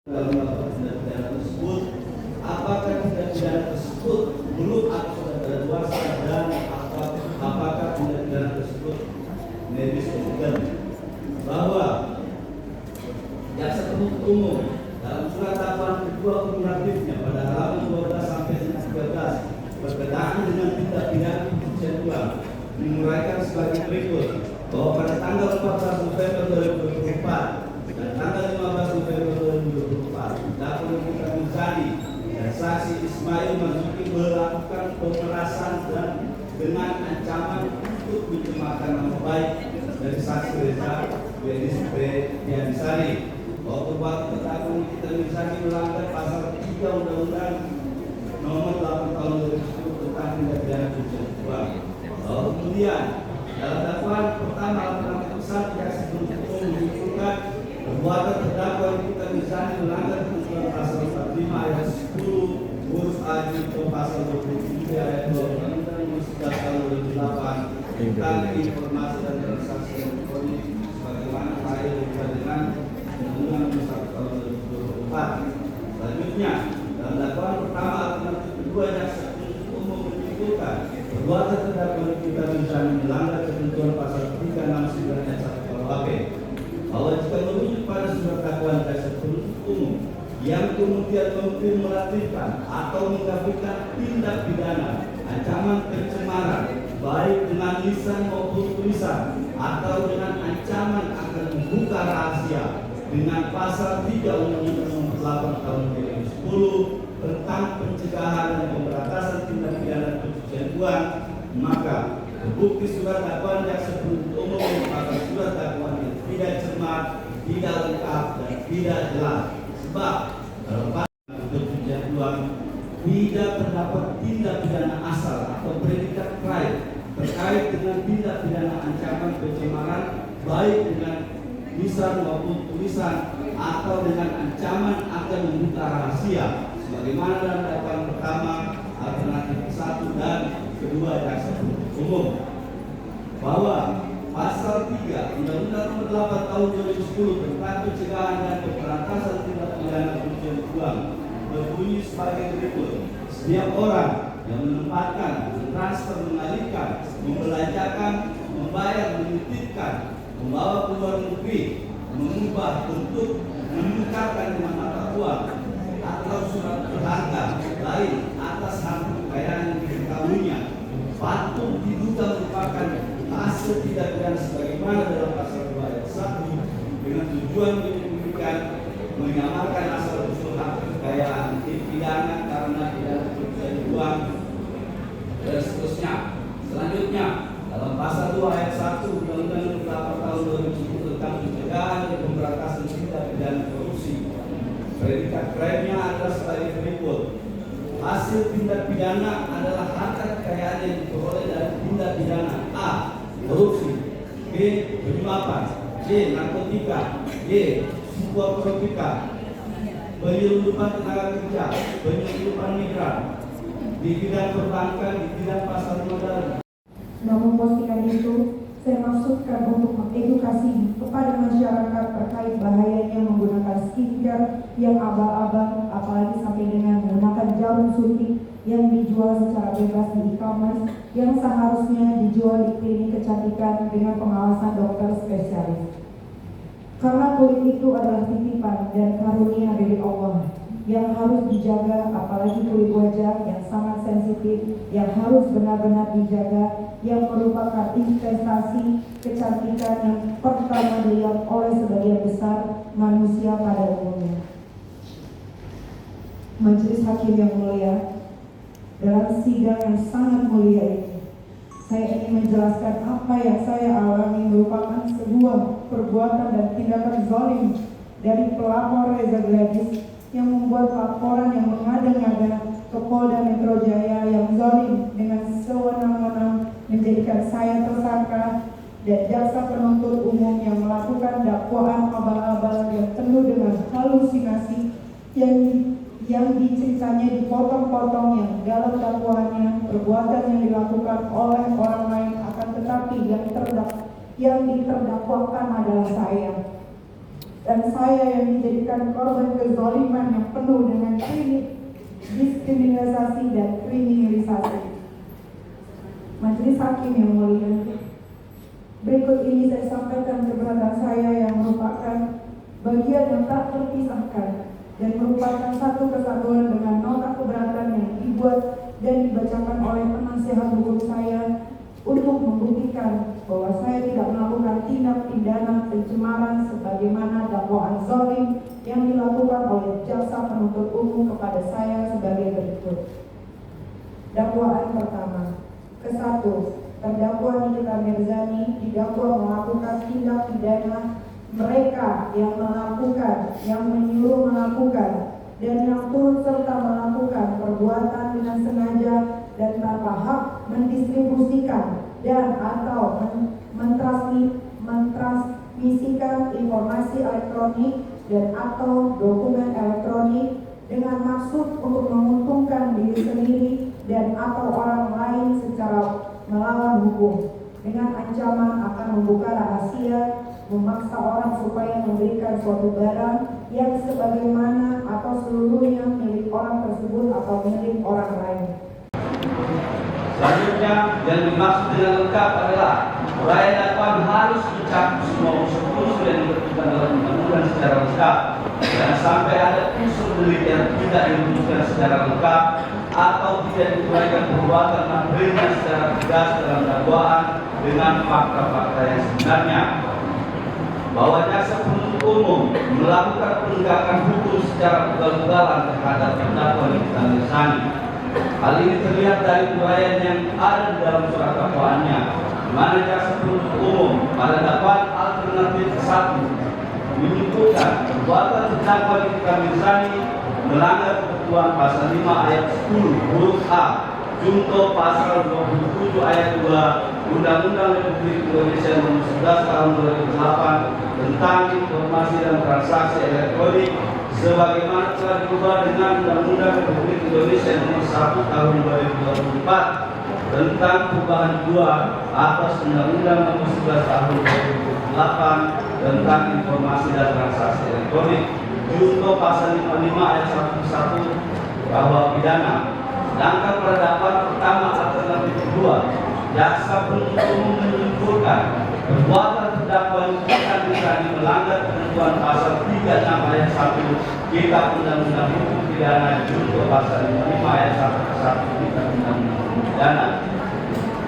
dalam melakukan tindak pidana tersebut, apakah tindak pidana tersebut belum atau sudah kadaluarsa dan apakah tindak pidana tersebut medis legal, bahwa jaksa penuntut umum dalam surat dakwaan kedua kumulatifnya pada halaman 12 sampai 13 berkenaan dengan tindak pidana pencucian uang menguraikan sebagai berikut, bahwa pada tanggal 14 November 2024 dan tanggal 15 November 2024 dakwaan Nikita Mirzani dan saksi Ismail Marzuki melakukan pemerasan dan dengan ancaman untuk mencemarkan nama baik dari saksi Reza Bianisari, bahwa perbuatan terdakwa Nikita Mirzani melanggar pasal 3 Undang-Undang Nomor 8 Tahun 2010 tentang tindak pidana pencucian uang. Kemudian dalam dakwaan pertama alternatif satu jaksa penuntut umum menyimpulkan perbuatan terdakwa Nikita Mirzani melanggar ketentuan pasal 45 ayat 10 huruf A junto pasal 23 ayat 2 Undang-Undang Nomor 11 Tahun 2008 tentang informasi dan transaksi elektronik sebagaimana saya dengan Undang-Undang Nomor 1 Tahun 2024. Selanjutnya dalam dakwaan pertama alternatif kedua jaksa penuntut umum menyimpulkan perbuatan terdakwa Nikita Mirzani melanggar ketentuan pasal 369 ayat 1 KUHP, bahwa jika merujuk pada surat dakwaan jaksa penuntut umum yang kemudian mengkumulatifkan atau menggabungkan tindak pidana ancaman pencemaran baik dengan lisan maupun tulisan atau dengan ancaman akan membuka rahasia dengan pasal 3 Undang-Undang Nomor 8 Tahun 2010 tentang pencegahan dan pemberantasan tindak pidana pencucian uang, maka terbukti surat dakwaan jaksa penuntut umum merupakan surat dakwaan yang tidak cermat, tidak lengkap dan tidak jelas. Sebab dalam pasal pencucian uang tidak terdapat tindak pidana asal atau predikat crime terkait dengan tindak pidana ancaman pencemaran baik dengan lisan maupun tulisan atau dengan ancaman akan membuka rahasia sebagaimana dalam dakwaan pertama alternatif 1 dan kedua jaksa penuntut umum, bahwa pasal 3 Undang-Undang Nomor 8 Tahun 2010 tentang pencegahan dan pemberantasan tindak pidana pencucian uang berbunyi sebagai berikut: setiap orang yang menempatkan, mentransfer, mengalihkan, membelanjakan, membayar, menitipkan, membawa ke luar negeri, mengubah bentuk, menukarkan dengan mata uang atau surat berharga lain atas harta kekayaan yang diketahuinya patut diduga merupakan hasil tindak pidana sebagaimana dalam pasal 2 ayat 1 dengan tujuan menyembunyikan, menyamarkan asal usul hak kekayaan pidana karena pidana pencucian uang dan seterusnya. Selanjutnya dalam pasal 2 ayat 1 Undang-Undang Nomor 8 Tahun 2010 tentang pencegahan dan pemberantasan tindak pidana korupsi, predikat crime-nya adalah sebagai berikut: hasil tindak pidana adalah harta kekayaan yang diperoleh dari tindak pidana A. korupsi, B. penyuapan, C. narkotika, D. psikotropika, penyelundupan tenaga kerja, penyelundupan migran di bidang perbankan, di bidang pasar modal. Namun postingan itu saya maksudkan untuk mengedukasi kepada masyarakat terkait bahayanya menggunakan skincare yang abal-abal, apalagi sampai dengan menggunakan jarum suntik yang dijual secara bebas di e-commerce yang seharusnya dijual di klinik kecantikan dengan pengawasan dokter spesialis. Karena kulit itu adalah titipan dan karunia dari Allah yang harus dijaga, apalagi kulit wajah yang sangat sensitif yang harus benar-benar dijaga, yang merupakan investasi kecantikan yang pertama dilihat oleh sebagian besar manusia pada umumnya. Majelis Hakim yang mulia, dalam sidang yang sangat mulia ini, saya ingin menjelaskan apa yang saya alami merupakan sebuah perbuatan dan tindakan zalim dari pelapor Reza Gladys yang membuat laporan yang mengada-ngada ke Polda Metro Jaya yang zalim dengan sewenang-wenang menjadikan saya tersangka, dan jaksa penuntut umum yang melakukan dakwaan abal-abal yang penuh dengan halusinasi yang diceritanya dipotong-potong, yang dalam dakwaannya perbuatan yang dilakukan oleh orang lain akan tetapi yang diterdakwakan adalah saya. dan saya yang dijadikan korban kezaliman yang penuh dengan diskriminasi dan kriminalisasi. Majelis hakim yang mulia, berikut ini saya sampaikan keberatan saya yang merupakan bagian yang tak terpisahkan dan merupakan satu kesatuan dengan nota keberatan yang dibuat dan dibacakan oleh penasihat hukum saya untuk membuktikan bahwa saya tidak melakukan tindak pidana pencemaran sebagaimana dakwaan zalim yang dilakukan oleh jaksa penuntut umum kepada saya sebagai berikut. Dakwaan pertama. Ke-1, terdakwa Nikita Mirzani didakwa melakukan tindak pidana mereka yang melakukan, yang menyuruh melakukan, dan yang turut serta melakukan perbuatan dengan sengaja dan tanpa hak mendistribusikan dan atau mentransmisikan informasi elektronik dan atau dokumen elektronik dengan maksud untuk menguntungkan diri sendiri dan atau orang lain secara melawan hukum dengan ancaman akan membuka rahasia, memaksa orang supaya memberikan suatu barang yang sebagaimana atau seluruhnya milik orang tersebut atau milik orang lain. Selanjutnya, yang dimaksud dengan lengkap adalah uraian dakwaan harus mencakup semua unsur-unsur yang ditentukan dalam undang-undang secara lengkap. Jangan sampai ada unsur delik yang tidak disebutkan secara lengkap atau tidak diuraikan perbuatan materinya secara tegas dalam dakwaan dengan fakta-fakta yang sebenarnya. Bahwa jaksa penuntut umum melakukan penegakan hukum secara ugal-ugalan terhadap terdakwa Nikita Mirzani. Hal ini terlihat dari uraian yang ada di dalam surat dakwaannya, di mana jaksa penuntut umum pada dakwaan alternatif 1 menyebutkan perbuatan terdakwa Nikita Mirzani melanggar ketentuan pasal 5 ayat 10 huruf A junto pasal 27 ayat 2 Undang-Undang Republik Indonesia Nomor 11 Tahun 2008 tentang informasi dan transaksi elektronik sebagaimana telah diubah dengan Undang-Undang Republik Indonesia Nomor 1 Tahun 2024 tentang perubahan 2 atas Undang-Undang Nomor 11 Tahun 2008 tentang informasi dan transaksi elektronik junto pasal 55 ayat 1 bahwa pidana. Sedangkan pada dakwaan pertama alternatif kedua, jaksa penuntut umum menyimpulkan perbuatan terdakwa Nikita Mirzani melanggar ketentuan pasal 36 ayat 1 Kitab Undang-Undang Hukum Pidana junto pasal 55 ayat 1 Kitab Undang-Undang Hukum Pidana,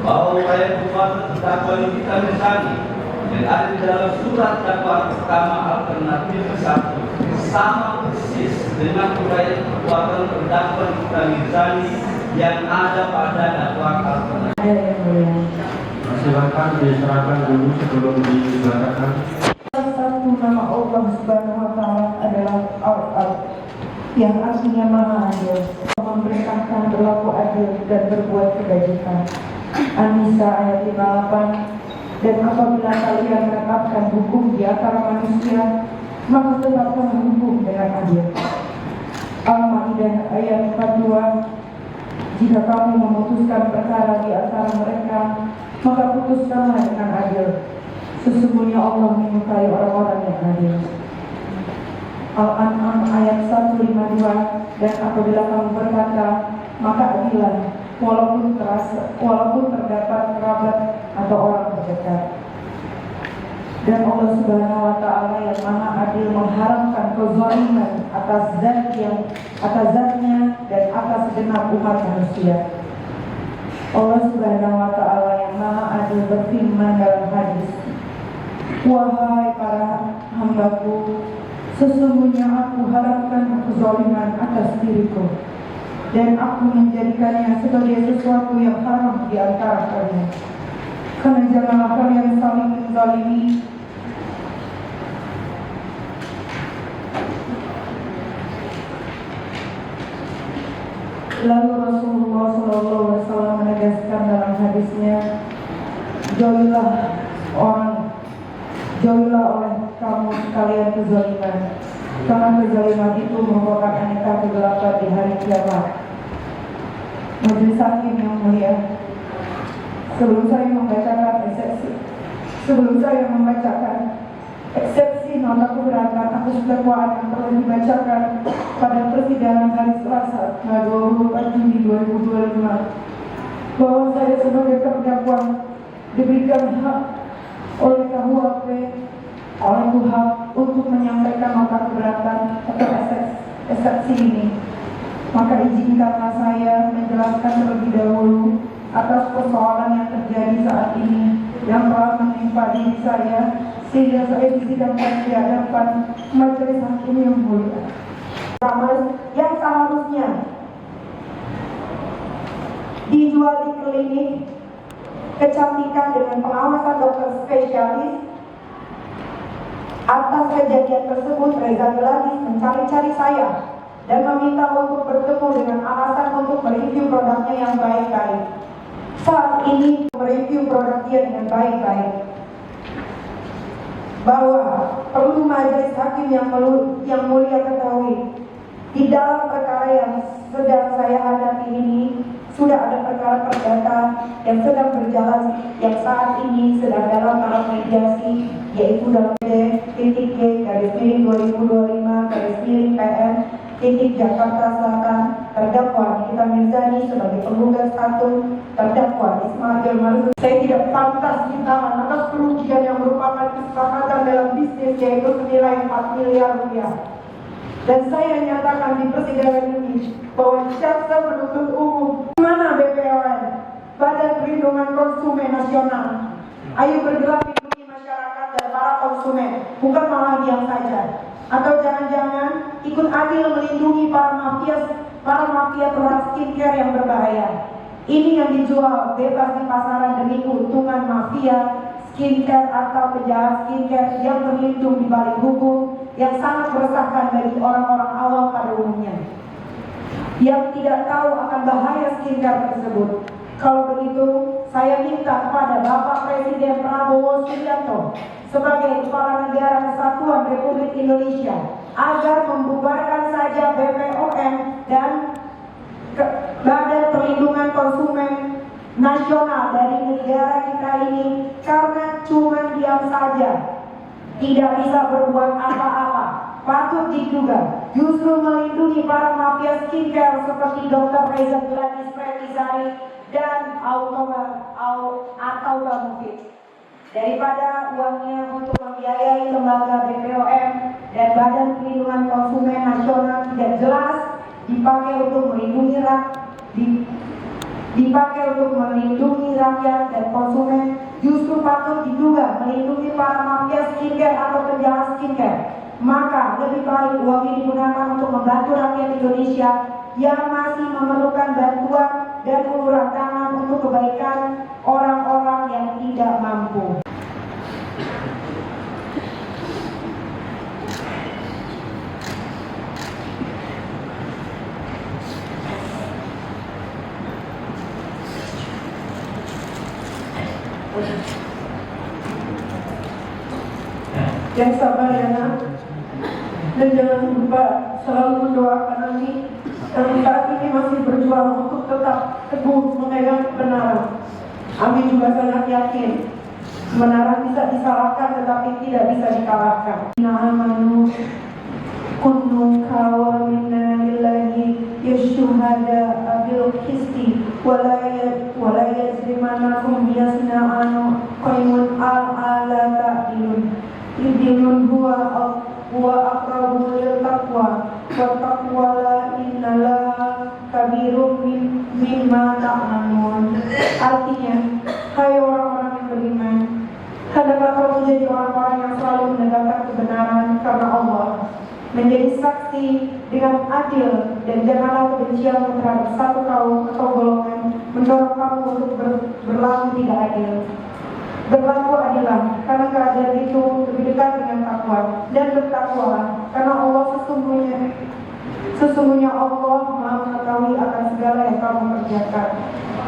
bahwa uraian perbuatan terdakwa Nikita Mirzani yang ada di dalam surat dakwaan pertama alternatif 1 sama persis dengan uraian perbuatan terdakwa Nikita Mirzani yang ada pada dakwaan alternatif. Silakan diserahkan dulu sebelum dibacakan. Satu nama Allah Subhanahu wa Ta'ala adalah Al-Ad, yang artinya Maha Adil, memerintahkan berlaku adil dan berbuat kebajikan. An-Nisa ayat 58. Dan apabila kalian menetapkan hukum di antara manusia, maka tetapkan hukum dengan adil. Al-Maidah ayat 42. Jika kamu memutuskan perkara di antara mereka, maka putuskanlah dengan adil. Sesungguhnya Allah menyukai orang-orang yang adil. Al-An'am ayat 152. Dan apabila kamu berkata, maka adilah, walaupun terdapat kerabat atau orang terdekat. Dan Allah Subhanahu wa Ta'ala yang Maha Adil mengharamkan kezaliman atas zatnya dan atas segenap umat manusia. Allah Subhanahu wa Ta'ala yang Maha Adil berfirman dalam hadis, wahai para hambaku, sesungguhnya aku haramkan kezaliman atas diriku, dan aku menjadikannya sebagai sesuatu yang haram di antara kalian. Karena janganlah kalian saling menzalimi. Lalu Rasulullah SAW menegaskan dalam hadisnya, jauhilah oleh kamu sekalian kezaliman, karena kezaliman itu merupakan aneka kegelapan di hari kiamat. Majelis hakim yang mulia, sebelum saya membacakan eksepsi selisih nota keberatan atas dakwaan yang telah dibacakan pada persidangan hari Selasa, tanggal 24 Juni 2025, bahwa saya sebagai terdakwa diberikan hak oleh KUHP untuk menyampaikan nota keberatan atau eksepsi ini. Maka izinkanlah saya menjelaskan terlebih dahulu atas persoalan yang terjadi saat ini yang telah menimpa diri saya, sehingga saya disidangkan di hadapan majelis hakim yang mulia. Yang seharusnya dijual di klinik kecantikan dengan pengawasan dokter spesialis. Atas kejadian tersebut, Reza Gladys mencari-cari saya dan meminta untuk bertemu dengan alasan untuk mereview produknya yang baik-baik. Saat ini mereview produk dia dengan baik-baik. Bahwa perlu majelis hakim yang mulia ketahui, di dalam perkara yang sedang saya hadapi ini sudah ada perkara perdata yang sedang berjalan, yang saat ini sedang dalam tahap mediasi, yaitu dalam PD-G/2025/PN Jakarta Selatan. Terdakwa Nikita Mirzani sebagai penggugat 1, terdakwa Ismail Marzuki. Saya tidak pantas ditahan atas kerugian yang merupakan kesepakatan dalam bisnis, yaitu senilai 4 miliar rupiah. Dan saya nyatakan di persidangan ini bahwa jaksa penuntut umum, mana BPOM, Badan Perlindungan Konsumen Nasional, ayo bergerak lindungi masyarakat dan para konsumen, bukan malah diam saja. Atau jangan-jangan ikut adil melindungi para mafia produk skincare yang berbahaya. Ini yang dijual bebas di pasaran demi keuntungan mafia skincare atau penjahat skincare yang terlindung di balik hukum, yang sangat meresahkan bagi orang-orang awam pada umumnya yang tidak tahu akan bahaya skincare tersebut. Kalau begitu, saya minta kepada Bapak Presiden Prabowo Subianto sebagai Kepala Negara Kesatuan Republik Indonesia agar membubarkan saja BPOM dan Badan Perlindungan Konsumen Nasional dari negara kita ini, karena cuma diam saja, tidak bisa berbuat apa-apa. Patut diduga justru melindungi para mafia skincare seperti Dr. Reza Gladys Pretizari dan Atauba Mufid, daripada uangnya untuk membiayai lembaga BPOM dan Badan Perlindungan Konsumen Nasional tidak jelas dipakai untuk melindungi rakyat dan konsumen, justru patut diduga melindungi para mafia skincare atau penjahat skincare. Maka lebih baik uang ini digunakan untuk membantu rakyat Indonesia yang masih memerlukan bantuan dan uluran tangan untuk kebaikan orang-orang yang tidak mampu. Yang sabar ya nak, dan jangan lupa selalu mendoakan kami yang saat ini masih berjuang untuk tetap teguh memegang kebenaran. Kami juga sangat yakin kebenaran bisa disalahkan tetapi tidak bisa dikalahkan. Na'amanu kunu kawamina lillahi yashuhada abil kisti walaya zrimanakum yasna'anu qaymun al-ala ta'ilun idilun huwa aqrabu lil taqwa wa taqwa la innala kabirum mimma ta'lamun. Artinya, hai orang-orang yang beriman, hendaklah kamu menjadi orang-orang yang selalu menegakkan kebenaran karena Allah, menjadi saksi dengan adil, dan janganlah kebencian terhadap satu kaum atau golongan mendorong kamu untuk berlaku tidak adil. Berlaku adillah, karena keadilan itu lebih dekat dengan takwa, dan bertakwalah, karena Allah sesungguhnya Allah Maha mengetahui akan segala yang kamu kerjakan.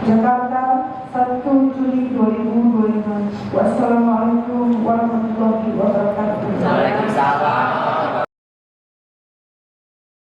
Jakarta, 1 Juli 2025. Wassalamualaikum warahmatullahi wabarakatuh. Waalaikumsalam.